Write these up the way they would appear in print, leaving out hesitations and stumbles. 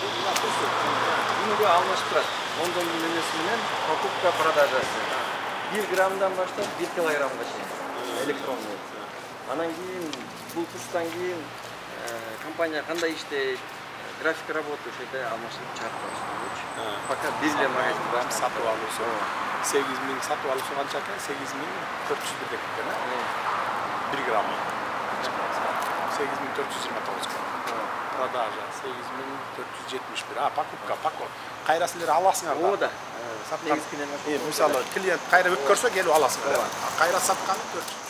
Күнүгө алмашып турат. 10 немеси менен покупка продажасы. 1 граммдан баштап 1 килограммга чейин электронный. Анан кийин бул курстан кийин компания кандай иштейт, график работы ошондой алмашып чыгарып коюш. Пока бирге магазин бар. Сатып алуусу. 8000 сатып алуусу канча экен? 8400 бирдек экен, 1 грамм. 8429 грамм. Продажа 8471. Покупка, покупка. Кайра силер аласыңар да. О да. Саткан. Мисалы, клиент кайра өткөрсө келип аласыңар. Кайра сатканы 400.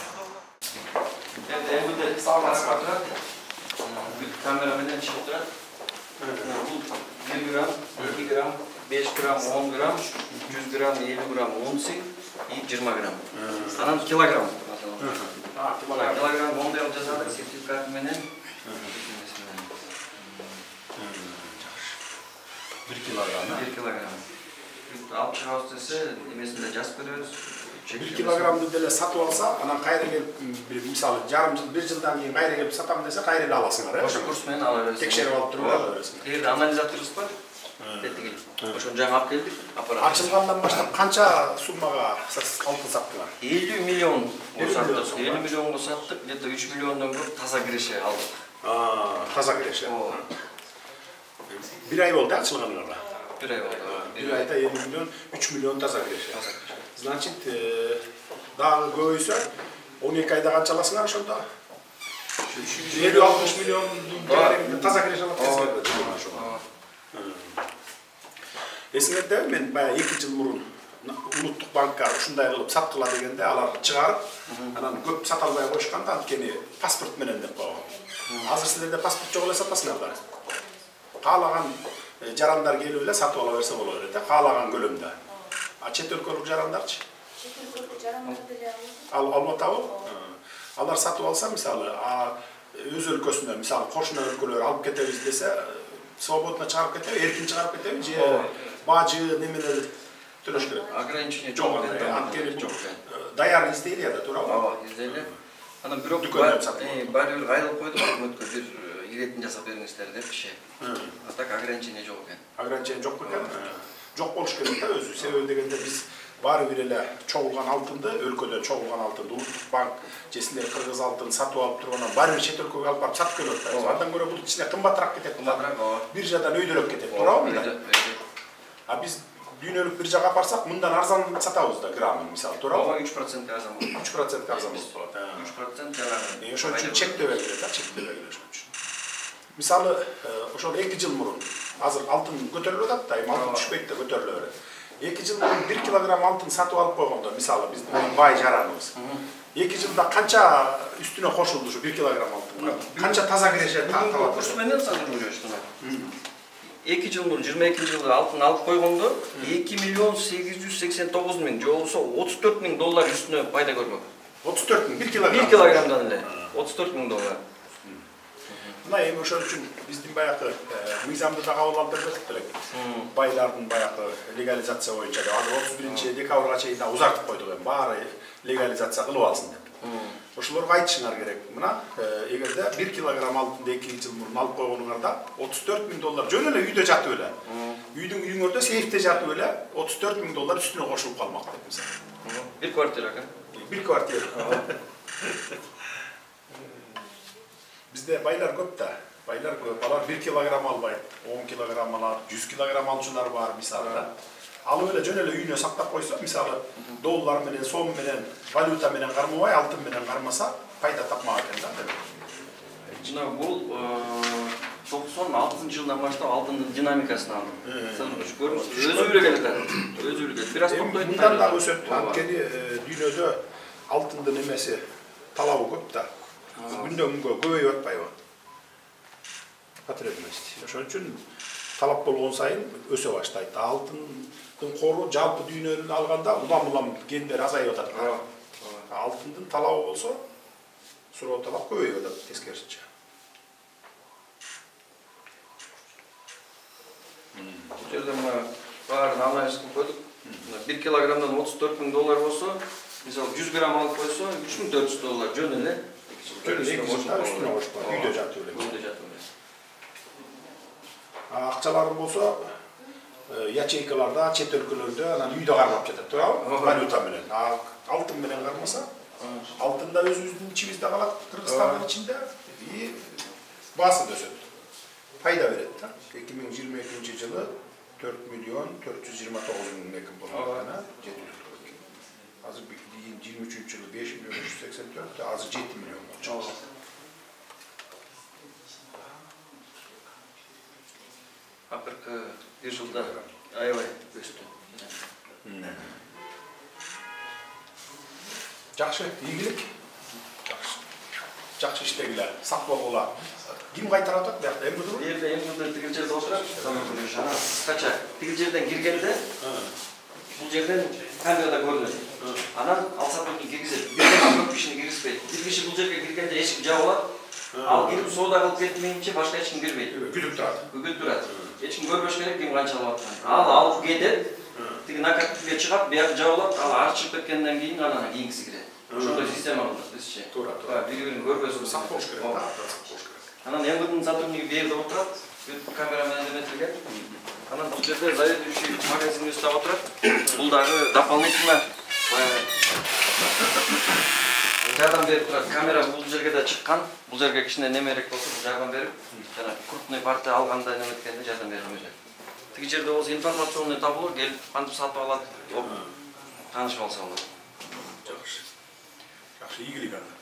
Эбуде салмасына турат. Камера менен чыгып турат. Бул 1 грамм, 2 грамм, 5 грамм, 10 грамм, 100 грамм, 50 грамм, унци и 20 грамм. Анан килограмм. Килограмм мондел жасадык сертификат менен. 1 килограмм. 1 килограмм. Алып чыгабыз десе, немесинде жазып беребиз. 1 килограммды деле сатып алса, анан кайра келип, мисалы, жарым жыл, 1 жылдан кийин кайра келип сатам десе, кайра эле аласыңар, Ошо курс менен ала бересиз. Текшерип алып туруп ала бересиң. Эгерде анализаторубуз бар, тетиги. Ошону жаңы алып келдик, аппарат. Ачылгандан баштап канча суммага алтын саттыңар? 50 миллион саттык. 50 миллионго саттык, где-то 3 миллиондон көп таза киреше алдык. Таза киреше. 1 ай болду ачылганыңарга. 1 ай болду. 1 айда 50 миллион, 3 миллион таза киреше. Значит, дагы көбөйсө 12 айда канча аласыңар ошондо? 50-60 миллион таза киреше алат десеңер. Эсиңердеби, мен баягы 2 жыл мурун Улуттук банкка ушундай кылып саткыла дегенде алар чыгарып, анан көп сата албай коюшканда анткени паспорт менен деп койгон. Азыр силерде паспорт жок эле сатасыңар да. Каалаган жарандар келип эле сатып ала берсе болот эле, каалаган көлөмдө. Чет өлкөлүк жарандарчы? Чет өлкөлүк жарандар деле алып атабы? Алар сатып алса, мисалы, өз өлкөсүнө, мисалы, кошуна өлкөлөр алып кетебиз десе, свободно чыгарып кетеби, эркин чыгарып кетеби, же бажы немелер төлөш керек. Ограничение жок экен. Анткени жок. Даяр издейли да, туурабы? Ооба, издейли. Анан бирок баары бир кайрылып койдук, өкмөткө бир иретин жасап бериңиздер деп киши. А так ограничение жок экен. Ограничение жок экен. Жок болуш керек да өзү. Себеби дегенде биз баары бир эле чогулган алтынды, өлкөдөн чогулган алтынды Улуттук банк же силер кыргыз алтын сатып алып тургандан баары бир чет өлкөгө алып барып сатып келип атпайбыз. Андан көрө бул ичине кымбатыраак кетет. Кымбатыраак, ооба. Биржадан өйдөрөк кетет, туурабы? А биз дүйнөлүк биржага барсак, мындан арзан сатабыз да граммын, мисалы, туурабы? Ооба, 3% арзан болот. 3% арзан болот. 3% жанагы. Ошон үчүн чектөбөй келет, чектөбөй келет ошон үчүн. Мисалы, ошол 2 жыл мурун азыр алтын көтөрүлүп атат да, эми алтын түшпөйт да көтөрүлө берет. 2 жыл мурун 1 килограмм алтын сатып алып койгондо, мисалы, биздин бай жараныбыз. 2 жылда канча үстүнө кошулду ушу 1 килограмм алтынга? Канча таза киреше тартылат? Курс менен сатылып 2 жыл мурун 22-жылы алтын алып койгондо 2 миллион 889 миң, же болбосо 34 миң доллар үстүнө пайда көрмөк. 34 миң 1 килограмм. 1 килограммдан эле 34 миң доллар. Мына эми ошол үчүн биздин баягы мыйзамды да кабыл алып бердик элек. Байлардын баягы легализация боюнча азыр 31-декабрга чейин да узартып койдук, эми баары легализация кылып алсын деп. Ошолорго айтышыңар керек. Мына эгерде 1 килограмм алтынды 2 жыл мурун алып койгонуңарда 34 миң доллар жөн эле үйдө жатып эле. Үйүңөрдө сейфте жатып эле 34 миң доллар үстүнө кошулуп калмак деп мисалы. Bir kvartira экен. Bir kvartira. Bizde baylar көп da. Baylar көп. Алар 1 килограмм албайт, 10 килограмм алат, 100 килограмм алчылар бар мисалы. Алып эле жөн эле үйүнө сактап койсо, мисалы, доллар менен, сом менен, валюта менен кармабай, алтын менен кармаса, пайда тапмак экен да. Мына бул 96-жылдан баштап алтындын динамикасын алдым. Көрүңүз, өзү эле келет. Өзү эле келет. Бир аз токтойт. Мындан да өсөт. Анткени дүйнөдө алтындын эмеси талабы көп да. Күндөн күнгө көбөйүп атпайбы? Потребность. Ошон үчүн талап болгон сайын өсө баштайт. Алтындын кору жалпы дүйнөнүн алганда улам-улам гендер азайып атат. Алтындын талабы болсо, суроо талап көбөйүп атат тескерисинче. Бул жерде баарын анализ кылып койдук. 1 килограммдан 34 миң доллар болсо, мисалы 100 грамм алып койсо, 3400 доллар жөн эле. Үстүнө кошпой, үйдө жатып эле. Акчаларың болсо ячейкаларда, чет өлкөлөрдө анан үйдө кармап жатат, туурабы? Валюта менен. Алтын менен кармаса, алтында өзүбүздүн ичибизде калат, Кыргызстандын ичинде и баасы да өсөт. Пайда берет да. 2022-жылы 4.429.000 мекин болғаны жетілік. Азыр 23-жылы 5.384, азыр 7 миллион болчу. Акыркы бир жылда аябай өстү. Жакшы, ийгилик. Жакшы иштегиле, сак болгула. Ким кайтарат атат, биякта эмгидүү? Жерде эмгидүү тигил жерде отурат. Кача тигил жерден киргенде, бул жерден камерада көрүнөт. Анан алсатты киргизет. Бир кишини киргизбейт. Бир киши бул жерге киргенде эшик жабылат. Ал кирип соода кылып кетмейинче башка эч ким кирбейт. Күтүп турат. Күтүп турат. Эч ким көрбөш керек, ким канча алып атканын. Ал алып кетет. Тиги накатке чыгат, бияк жабылат. Ал арчып кеткенден кийин анан кийинкиси кирет. Ошондой система бар бизче. Туура. Бири-бирин көрбөсүн Сак болуш керек. Анан эмгидин сотрудниги бери отурат. Камера менен эметилген. Анан бул жерде заведующий магазин үстүп отурат. Бул дагы дополнительно жардам берип турат. Камера бул жерге да чыккан. Бул жерге кичине немерек болсо бул жардам берип, жана крупный партия алганда неметкенде жардам берип өзү. Тиги жерде болсо информационный табло келип кантип сатып алат, танышып алса болот. Жакшы. Жакшы, ийгилик анда.